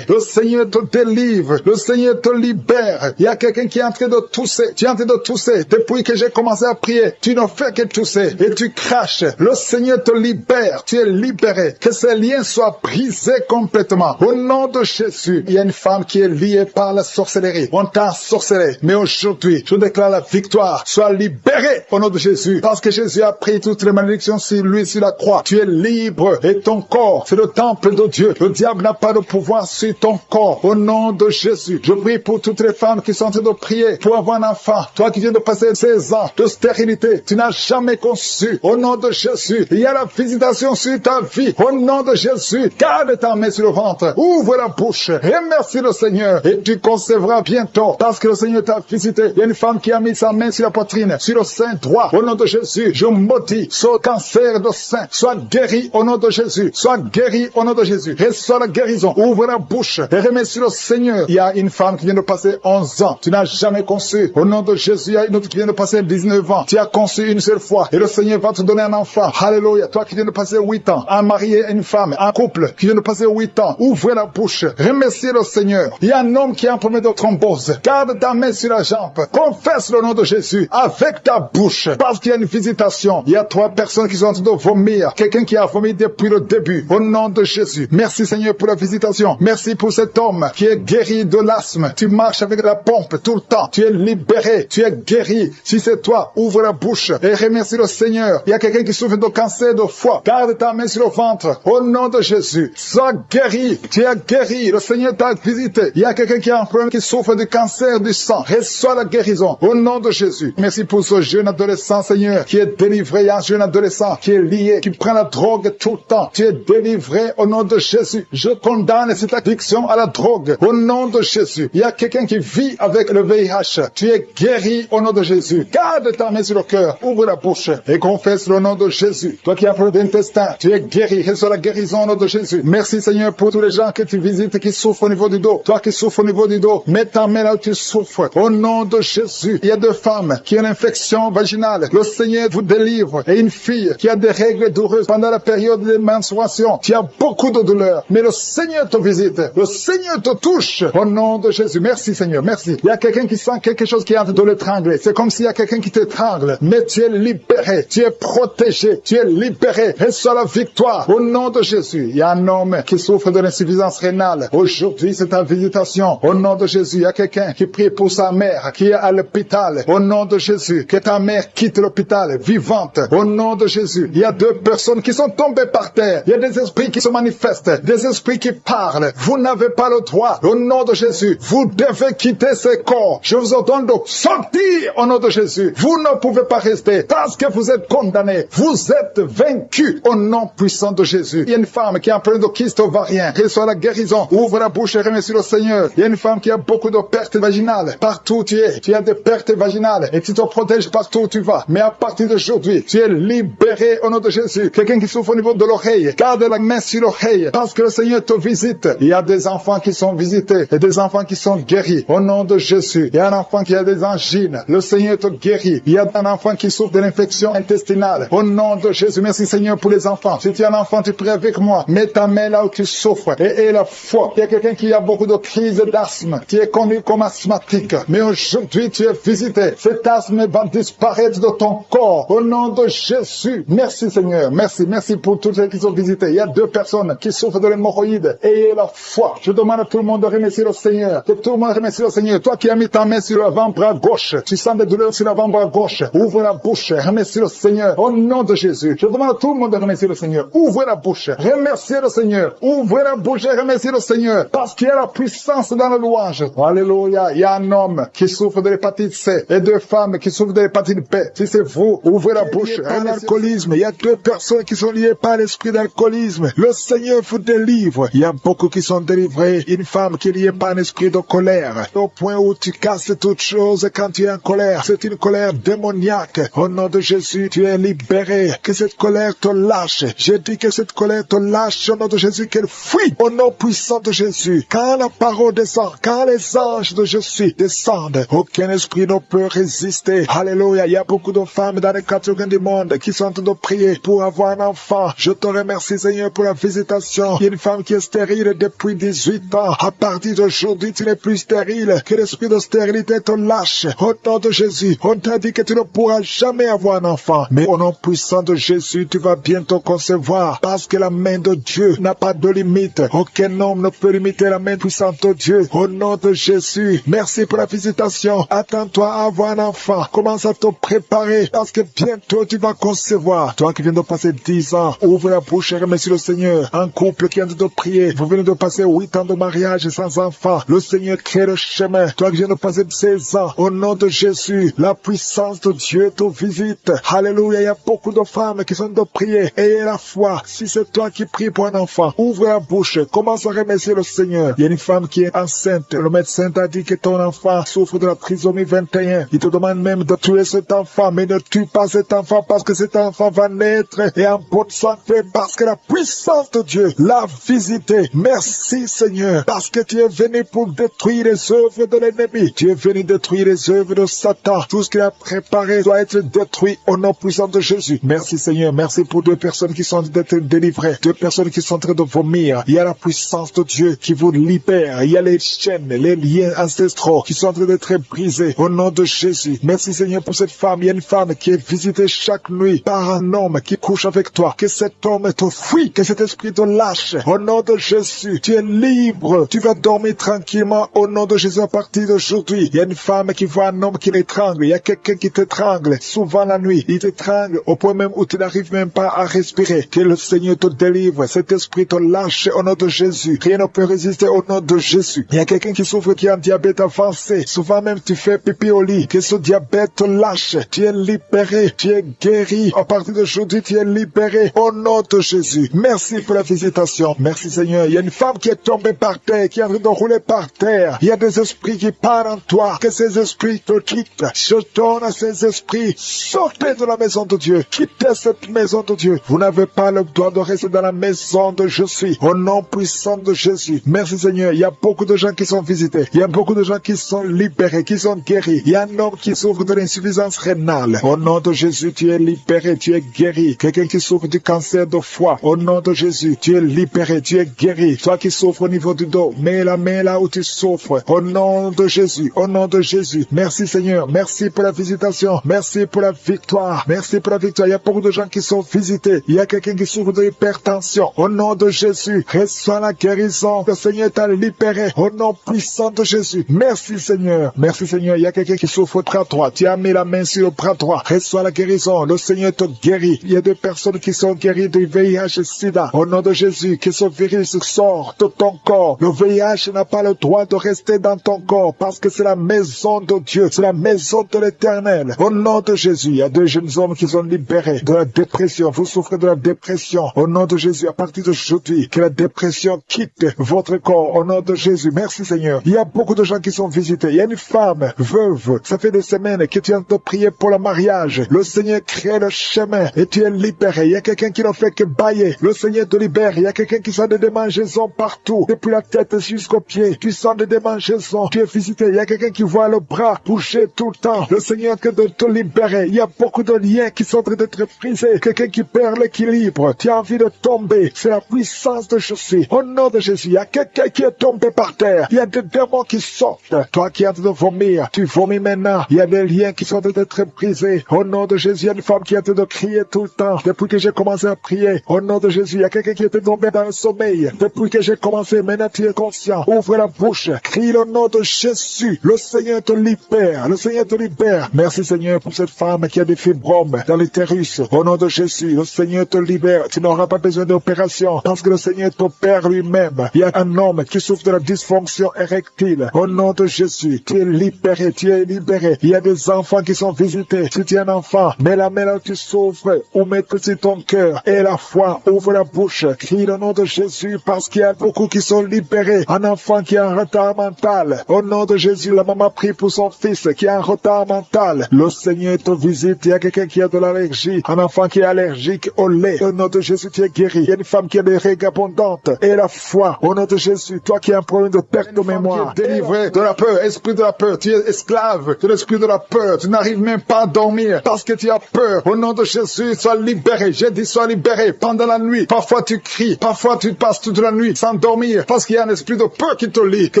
Le Seigneur te délivre. Le Seigneur te libère. Il y a quelqu'un qui est en train de tousser. Tu es en train de tousser. Depuis que j'ai commencé à prier, tu ne fais que tousser et tu craches. Le Seigneur te libère. Tu es libéré. Que ces liens soient brisés complètement. Au nom de Jésus, il y a une femme qui est liée par la sorcellerie. On t'a sorcelé. Mais aujourd'hui, je déclare la victoire. Sois libéré au nom de Jésus. Parce que Jésus a pris toutes les malédictions sur lui, sur la croix. Tu es libre et ton corps, c'est le temple de Dieu. Le diable n'a pas de pouvoir sur ton corps. Au nom de Jésus, je prie pour toutes les femmes qui sont en train de prier pour avoir un enfant. Toi qui viens de passer 16 ans de stérilité, tu n'as jamais conçu. Au nom de Jésus, il y a la visitation sur ta vie. Au nom de Jésus, garde ta main sur le ventre. Ouvre la bouche. Remercie le Seigneur et tu concevras bientôt parce que le Seigneur t'a visité. Il y a une femme qui a mis sa main sur la poitrine, sur le sein droit. Au nom de Jésus, je maudis ce cancer de sein. Sois guéri au nom de Jésus. Sois guéri au nom de Jésus. Reçois la guérison. Ouvre la bouche et remercie le Seigneur. Il y a une femme qui vient de passer 11 ans. Tu n'as jamais conçu. Au nom de Jésus, il y a une autre qui vient de passer 19 ans. Tu as conçu une seule fois et le Seigneur va te donner un enfant. Alléluia. Toi qui viens de passer 8 ans, un mari et une femme, un couple qui vient de passer 8 ans. Ouvre la bouche. Remercie le Seigneur. Il y a un homme qui a un problème de thrombose. Garde ta main sur la jambe. Confesse le nom de Jésus avec ta bouche parce qu'il y a une visitation. Il y a 3 personnes qui sont en train de vomir. Quelqu'un qui a vomi depuis le début. Au nom de Jésus. Merci Seigneur pour la visitation. Merci pour cet homme qui est guéri de l'asthme. Tu marches avec la pompe tout le temps. Tu es libéré. Tu es guéri. Si c'est toi, ouvre la bouche et remercie le Seigneur. Il y a quelqu'un qui souffre de cancer de foie. Garde ta main sur le ventre. Au nom de Jésus. Sois guéri. Tu es guéri. Le Seigneur t'a visité. Il y a quelqu'un qui a un problème qui souffre du cancer du sang. Reçois la guérison. Au nom de Jésus. Merci pour ce jeune adolescent, Seigneur, qui est délivré. Il y a un jeune adolescent qui est lié, qui prend la drogue tout le temps. Tu es délivré au nom de Jésus. Je condamne cette addiction à la drogue. Au nom de Jésus. Il y a quelqu'un qui vit avec le VIH. Tu es guéri au nom de Jésus. Garde ta main sur le cœur. Ouvre la bouche et confesse le nom de Jésus. Toi qui as un problème d'intestin, tu es guéri. Reçois la guérison au nom de Jésus. Merci Seigneur pour tous les gens que tu visites qui souffrent au niveau du dos. Toi qui souffres au niveau du dos, mets ta main là où tu souffres. Au nom de Jésus. Il y a 2 femmes qui ont une infection vaginale. Le Seigneur vous délivre. Et une fille qui a des règles douloureuses pendant la période de menstruation, tu as beaucoup de douleurs, mais le Seigneur te visite, le Seigneur te touche, au nom de Jésus. Merci Seigneur, merci. Il y a quelqu'un qui sent quelque chose qui est en train de l'étrangler, c'est comme s'il y a quelqu'un qui t'étrangle, mais tu es libéré, tu es protégé, tu es libéré, reçois la victoire, au nom de Jésus. Il y a un homme qui souffre de l'insuffisance rénale, aujourd'hui c'est ta visitation, au nom de Jésus. Il y a quelqu'un qui prie pour sa mère, qui est à l'hôpital, au nom de Jésus, que ta mère quitte l'hôpital, vivante, au nom de Jésus. Il y a 2 personnes qui sont tombées par terre, il y a des esprits qui se manifestent, des esprits qui parlent, vous n'avez pas le droit, au nom de Jésus, vous devez quitter ce corps, je vous ordonne de sortir au nom de Jésus, vous ne pouvez pas rester, parce que vous êtes condamnés, vous êtes vaincus, au nom puissant de Jésus. Il y a une femme qui a un problème de kyste ovarien, reçoit la guérison, ouvre la bouche et remercie le Seigneur. Il y a une femme qui a beaucoup de pertes vaginales, partout où tu es, tu as des pertes vaginales, et tu te protèges partout où tu vas, mais à partir d'aujourd'hui, tu es libéré au nom de Jésus. Quelqu'un qui souffre au niveau de l'oreille, garde la main sur l'oreille, parce que le Seigneur te visite. Il y a des enfants qui sont visités, et des enfants qui sont guéris, au nom de Jésus. Il y a un enfant qui a des angines, le Seigneur te guérit. Il y a un enfant qui souffre de l'infection intestinale, au nom de Jésus. Merci Seigneur pour les enfants. Si tu es un enfant, tu pries avec moi, mets ta main là où tu souffres, et la foi. Il y a quelqu'un qui a beaucoup de crises d'asthme, qui est connu comme asthmatique, mais aujourd'hui tu es visité. Cet asthme va disparaître de ton corps, au nom de Jésus. Merci Seigneur, merci pour tous ceux qui sont visités. Il y a 2 personnes qui souffrent de l'hémorroïde, ayez la foi. Je demande à tout le monde de remercier le Seigneur, que tout le monde remercie le Seigneur. Toi qui as mis ta main sur l'avant-bras gauche, tu sens des douleurs sur l'avant-bras gauche, ouvre la bouche, remercie le Seigneur, au nom de Jésus. Je demande à tout le monde de remercier le Seigneur, ouvrez la bouche, remerciez le Seigneur, ouvrez la bouche et remerciez le Seigneur, parce qu'il y a la puissance dans la louange. Alléluia. Il y a un homme qui souffre de l'hépatite C et 2 femmes qui souffrent de l'hépatite B. Si c'est vous, ouvrez la bouche. L'alcoolisme, il y a 2 personnes qui sont liées par l'esprit d'alcoolisme. Le Seigneur vous délivre. Il y a beaucoup qui sont délivrés. Une femme qui est liée par un esprit de colère, au point où tu casses toute chose quand tu es en colère. C'est une colère démoniaque. Au nom de Jésus, tu es libéré. Que cette colère te lâche. J'ai dit que cette colère te lâche au nom de Jésus, qu'elle fuit au nom puissant de Jésus. Quand la parole descend, quand les anges de Jésus descendent, aucun esprit ne peut résister. Alléluia. Il y a beaucoup de femmes dans les 4 coins du monde qui sont en train de prier pour avoir un enfant. Je te remercie Seigneur pour la visitation. Il y a une femme qui est stérile depuis 18 ans. À partir d'aujourd'hui, tu n'es plus stérile. Que l'esprit de stérilité te lâche. Au nom de Jésus, on t'a dit que tu ne pourras jamais avoir un enfant. Mais au nom puissant de Jésus, tu vas bientôt concevoir. Parce que la main de Dieu n'a pas de limite. Aucun homme ne peut limiter la main puissante de Dieu. Au nom de Jésus, merci pour la visitation. Attends-toi à avoir un enfant. Commence à te préparer parce que bientôt tu vas concevoir. Toi qui viens de passer 10 ans, ouvre la bouche et remercie le Seigneur. Un couple qui vient de prier, vous venez de passer 8 ans de mariage sans enfant. Le Seigneur crée le chemin. Toi qui viens de passer 16 ans, au nom de Jésus, la puissance de Dieu te visite. Alléluia, il y a beaucoup de femmes qui sont de prier. Ayez la foi. Si c'est toi qui pries pour un enfant, ouvre la bouche. Commence à remercier le Seigneur. Il y a une femme qui est enceinte. Le médecin t'a dit que ton enfant souffre de la trisomie 21. Il te demande même de tuer cet enfant, mais ne tue pas cet enfant parce que cet enfant va naître et en bonne santé parce que la puissance de Dieu l'a visité. Merci Seigneur, parce que tu es venu pour détruire les œuvres de l'ennemi. Tu es venu détruire les œuvres de Satan. Tout ce qu'il a préparé doit être détruit au nom puissant de Jésus. Merci Seigneur, merci pour 2 personnes qui sont d'être délivrées, 2 personnes qui sont en train de vomir. Il y a la puissance de Dieu qui vous libère. Il y a les chaînes, les liens ancestraux qui sont en train d'être brisés au nom de Jésus. Merci Seigneur pour cette femme. Il y a une femme qui est visitée chaque nuit par un homme qui couche avec toi. Que cet homme te fuit, que cet esprit te lâche. Au nom de Jésus, tu es libre. Tu vas dormir tranquillement au nom de Jésus à partir d'aujourd'hui. Il y a une femme qui voit un homme qui l'étrangle. Il y a quelqu'un qui t'étrangle. Souvent la nuit, il t'étrangle au point même où tu n'arrives même pas à respirer. Que le Seigneur te délivre. Cet esprit te lâche au nom de Jésus. Rien ne peut résister au nom de Jésus. Il y a quelqu'un qui souffre, qui a un diabète avancé. Souvent même tu fais pipi au lit. Que ce diabète te lâche. Tu es libéré. Tu es guéri. À partir d'aujourd'hui, tu es libéré au nom de Jésus. Merci pour la visitation. Merci Seigneur. Il y a une femme qui est tombée par terre, qui est en train de rouler par terre. Il y a des esprits qui parlent en toi. Que ces esprits te quittent. Je donne à ces esprits. Sortez de la maison de Dieu. Quittez cette maison de Dieu. Vous n'avez pas le droit de rester dans la maison de je suis. Au nom puissant de Jésus. Merci Seigneur. Il y a beaucoup de gens qui sont visités. Il y a beaucoup de gens qui sont libérés, qui sont guéris. Il y a un homme qui souffre de l'insuffisance rénale. Au nom de Jésus, tu es libéré, tu es guéri. Quelqu'un qui souffre du cancer de foie. Au nom de Jésus, tu es libéré, tu es guéri. Toi qui souffres au niveau du dos, mets la main là où tu souffres. Au nom de Jésus, au nom de Jésus. Merci Seigneur, merci pour la visitation, merci pour la victoire, merci pour la victoire. Il y a beaucoup de gens qui sont visités. Il y a quelqu'un qui souffre de l'hypertension. Au nom de Jésus, reçois la guérison. Le Seigneur t'a libéré. Au nom puissant de Jésus. Merci Seigneur. Merci Seigneur. Il y a quelqu'un qui souffre au bras droit. Tu as mis la main sur le bras droit. Reçois la guérison. Le Seigneur te guérit. Il y a des personnes qui sont guéries du VIH et SIDA. Au nom de Jésus, que ce virus sorte de ton corps. Le VIH n'a pas le droit de rester dans ton corps parce que c'est la maison de Dieu. C'est la maison de l'Éternel. Au nom de Jésus, il y a deux jeunes hommes qui sont libérés de la dépression. Vous souffrez de la dépression. Au nom de Jésus, à partir d'aujourd'hui, que la dépression quitte votre corps. Au nom de Jésus. Merci Seigneur. Il y a beaucoup de gens qui sont visités. Il y a une femme veuve. Ça fait des semaines que tu es en train de prier pour le mariage. Le Seigneur crée le chemin et tu es libéré. Il y a quelqu'un qui n'a fait que bailler. Le Seigneur te libère. Il y a quelqu'un qui sent des démangeaisons partout. Depuis la tête jusqu'aux pieds. Tu sens des démangeaisons. Tu es visité. Il y a quelqu'un qui voit le bras bouger tout le temps. Le Seigneur que de te libérer. Il y a beaucoup de liens qui sont en train d'être brisés. Quelqu'un qui perd l'équilibre. Tu as envie de tomber. C'est la puissance de Jésus. Au nom de Jésus, il y a quelqu'un qui est tombé par terre. Il y a des démons qui sortent. Toi qui es en train de vomir, tu vomis maintenant. Il y a des liens qui sont en train d'être brisés. Au nom de Jésus, il y a une femme qui est en train de crier tout le temps. Depuis que j'ai commencé à prier, au nom de Jésus, il y a quelqu'un qui était tombé dans le sommeil. Depuis que j'ai commencé, maintenant tu es conscient. Ouvre la bouche. Crie le nom de Jésus. Le Seigneur te libère. Le Seigneur te libère. Merci Seigneur pour cette femme qui a des fibromes dans l'utérus. Au nom de Jésus, le Seigneur te libère. Tu n'auras pas besoin d'opération parce que le Seigneur t'opère lui-même. Il y a un homme qui souffre de la dysfonction érectile. Au nom de Jésus, tu es libéré, tu es libéré. Il y a des enfants qui sont visités. Si tu es un enfant, mets la main là où tu souffres ou mets-le sur ton cœur. Et la foi, ouvre la bouche. Crie le nom de Jésus parce qu'il y a beaucoup qui sont libérés. Un enfant qui a un retard mental. Au nom de Jésus, la maman prie pour son fils qui a un retard mental. Le Seigneur te visite. Il y a quelqu'un qui a de l'allergie. Un enfant qui est allergique au lait. Au nom de Jésus, tu es guéri. Il y a une femme qui a des règles abondantes. Et la foi. Au nom de Jésus, toi qui as un problème de perte de mémoire. Délivré de la peur, esprit de la peur. Tu es esclave de l'esprit de la peur. Tu n'arrives même pas à dormir parce que tu as peur. Au nom de Jésus, sois libéré. J'ai dit sois libéré pendant la nuit. Parfois tu cries. Parfois tu passes toute la nuit sans dormir parce qu'il y a un esprit de peur qui te lie. Que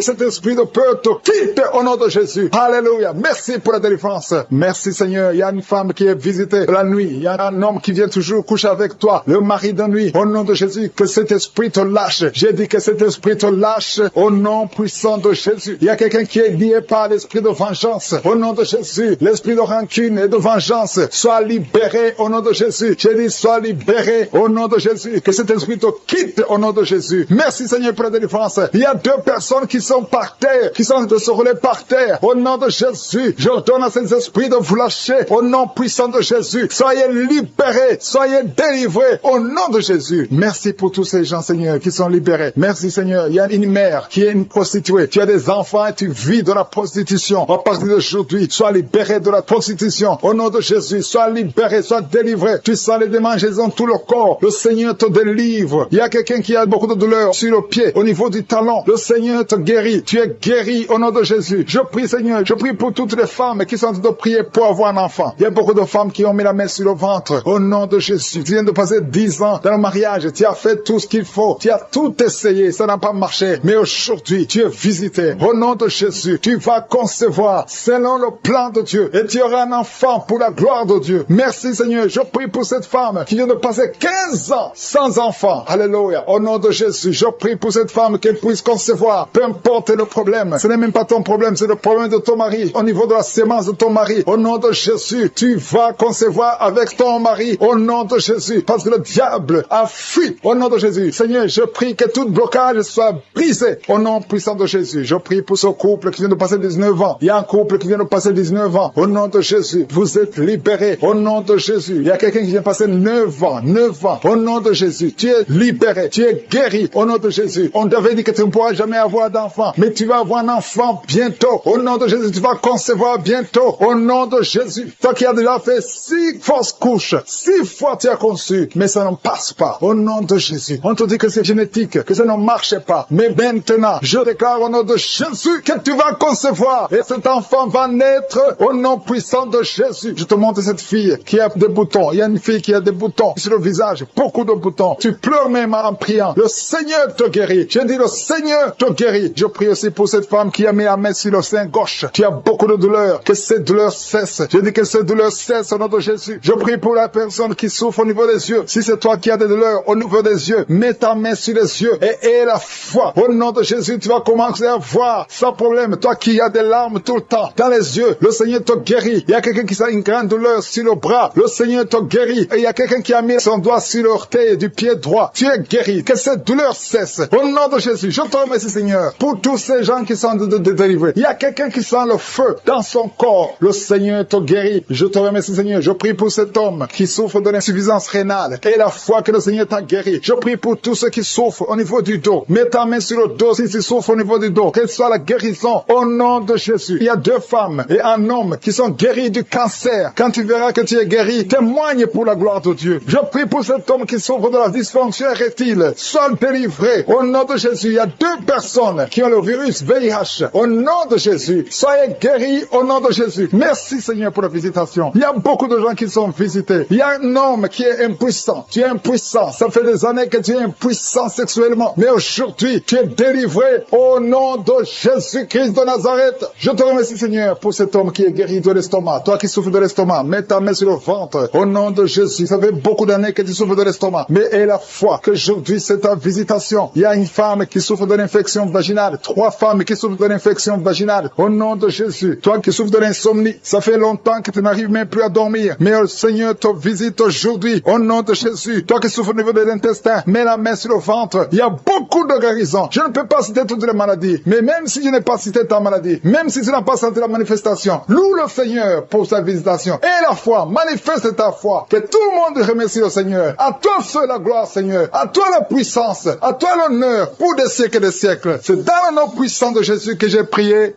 cet esprit de peur te quitte au nom de Jésus. Alléluia. Merci pour la délivrance. Merci Seigneur. Il y a une femme qui est visitée la nuit. Il y a un homme qui vient toujours coucher avec toi. Le mari de nuit. Au nom de Jésus, que cet esprit te lâche. J'ai dit que cet esprit te lâche au nom puissant de Jésus. Il y a quelqu'un qui est lié par l'esprit de vengeance. Au nom de Jésus, l'esprit de rancune et de vengeance soit libéré au nom de Jésus. J'ai dit sois libéré au nom de Jésus. Que cet esprit te quitte au nom de Jésus. Merci Seigneur pour la délivrance. Il y a deux personnes qui sont par terre, qui sont de se rouler par terre. Au nom de Jésus, je ordonne à ces esprits de vous lâcher au nom puissant de Jésus. Soyez libérés, soyez délivrés au nom de Jésus. Merci pour tous ces gens, Seigneur, qui sont libérés. Merci Seigneur. Il y a une mère qui est une prostituée. Tu as des enfants et tu vis de la prostitution. À partir d'aujourd'hui, sois libéré de la prostitution. Au nom de Jésus, sois libéré, sois délivré. Tu sens les démangeaisons tout le corps. Le Seigneur te délivre. Il y a quelqu'un qui a beaucoup de douleur sur le pied, au niveau du talon. Le Seigneur te guérit. Tu es guéri au nom de Jésus. Je prie Seigneur, je prie pour toutes les femmes qui sont en train de prier pour avoir un enfant. Il y a beaucoup de femmes qui ont mis la main sur le ventre. Au nom de Jésus, tu viens de passer 10 ans dans le mariage. Tu as fait tout ce qu'il faut. Tu as tout essayé. Ça n'a pas marché. Mais aujourd'hui, tu es visité. Au nom de Jésus, tu vas concevoir selon le plan de Dieu. Et tu auras un enfant pour la gloire de Dieu. Merci Seigneur. Je prie pour cette femme qui vient de passer 15 ans sans enfant. Alléluia. Au nom de Jésus, je prie pour cette femme qu'elle puisse concevoir. Peu importe le problème. Ce n'est même pas ton problème. C'est le problème de ton mari. Au niveau de la sémence de ton mari. Au nom de Jésus, tu vas concevoir avec ton mari. Au nom de Jésus. Parce que le diable a fui. Au nom de Jésus. Seigneur, je prie que tout blocage soit brisé. Au nom puissant de Jésus. Je prie pour ce couple qui vient de passer 19 ans. Il y a un couple qui vient de passer 19 ans. Au nom de Jésus, vous êtes libérés. Au nom de Jésus. Il y a quelqu'un qui vient de passer 9 ans. 9 ans. Au nom de Jésus. Tu es libéré. Tu es guéri. Au nom de Jésus. On t'avait dit que tu ne pourras jamais avoir d'enfant. Mais tu vas avoir un enfant bientôt. Au nom de Jésus. Tu vas concevoir bientôt. Au nom de Jésus. Toi qui as déjà fait 6 fausses couches. 6 fois tu as conçu. Mais ça ne passe pas. Au nom de Jésus. On te dit que c'est génétique. Que ça ne marche pas. Mais maintenant, je déclare au nom de Jésus que tu vas concevoir. Et cet enfant va naître au nom puissant de Jésus. Je te montre cette fille qui a des boutons. Il y a une fille qui a des boutons boutons sur le visage, beaucoup de boutons. Tu pleures même en priant. Le Seigneur te guérit. Je dis le Seigneur te guérit. Je prie aussi pour cette femme qui a mis la main sur le sein gauche. Tu as beaucoup de douleurs. Que cette douleur cesse. Je dis que cette douleur cesse au nom de Jésus. Je prie pour la personne qui souffre au niveau des yeux. Si c'est toi qui as des douleurs au niveau des yeux, mets ta main sur les yeux et aie la foi. Au nom de Jésus, tu vas commencer à voir sans problème. Toi qui as des larmes tout le temps dans les yeux, le Seigneur te guérit. Il y a quelqu'un qui a une grande douleur sur le bras. Le Seigneur te guérit. Et il y a quelqu'un qui a mis son doigt sur l'orteil du pied droit. Tu es guéri. Que cette douleur cesse. Au nom de Jésus, je te remercie, Seigneur, pour tous ces gens qui sont délivrés. Il y a quelqu'un qui sent le feu dans son corps. Le Seigneur te guérit. Je te remercie, Seigneur. Je prie pour cet homme qui souffre de l'insuffisance rénale. Et la foi que le Seigneur t'a guéri. Je prie pour tous ceux qui souffrent au niveau du dos. Mets ta main sur le dos si tu souffres au niveau du dos. Quelle soit la guérison au nom de Jésus. Il y a 2 femmes et un homme qui sont guéris du cancer. Quand tu verras que tu es guéri, témoigne pour la gloire de Dieu. Je prie pour cet homme qui souffre de la dysfonction érectile. Sois délivré au nom de Jésus. Il y a 2 personnes qui ont le virus VIH. Au nom de Jésus, soyez guéris au nom de Jésus. Merci Seigneur pour la visitation. Il y a beaucoup de gens qui sont visités. Il y a un homme qui est impuissant. Tu es impuissant. Ça fait des années que tu es impuissant sexuellement. Mais aujourd'hui, tu es délivré au nom de Jésus-Christ de Nazareth. Je te remercie Seigneur pour cet homme qui est guéri de l'estomac. Toi qui souffres de l'estomac, mets ta main sur le ventre. Au nom de Jésus, ça fait beaucoup d'années que tu souffres de l'estomac. Mais aie la foi qu'aujourd'hui c'est ta visitation. Il y a une femme qui souffre de l'infection vaginale. 3 femmes qui souffrent de l'infection vaginale. Au nom de Jésus. Toi qui souffres de l'insomnie, ça fait longtemps que tu n'arrives même plus à dormir. Mais le Seigneur te visite aujourd'hui. Au nom de Jésus. Toi qui souffres au niveau de l'intestin, mets la main sur le ventre. Il y a beaucoup de guérisons. Je ne peux pas citer toutes les maladies. Mais même si je n'ai pas cité ta maladie, même si tu n'as pas senti la manifestation, loue le Seigneur pour sa visitation. Et la foi, manifeste ta foi. Que tout le monde remercie le Seigneur. À toi seul la gloire, Seigneur. À toi la puissance. À toi l'honneur pour des siècles et des siècles. C'est dans le nom puissant de Jésus que j'ai prié.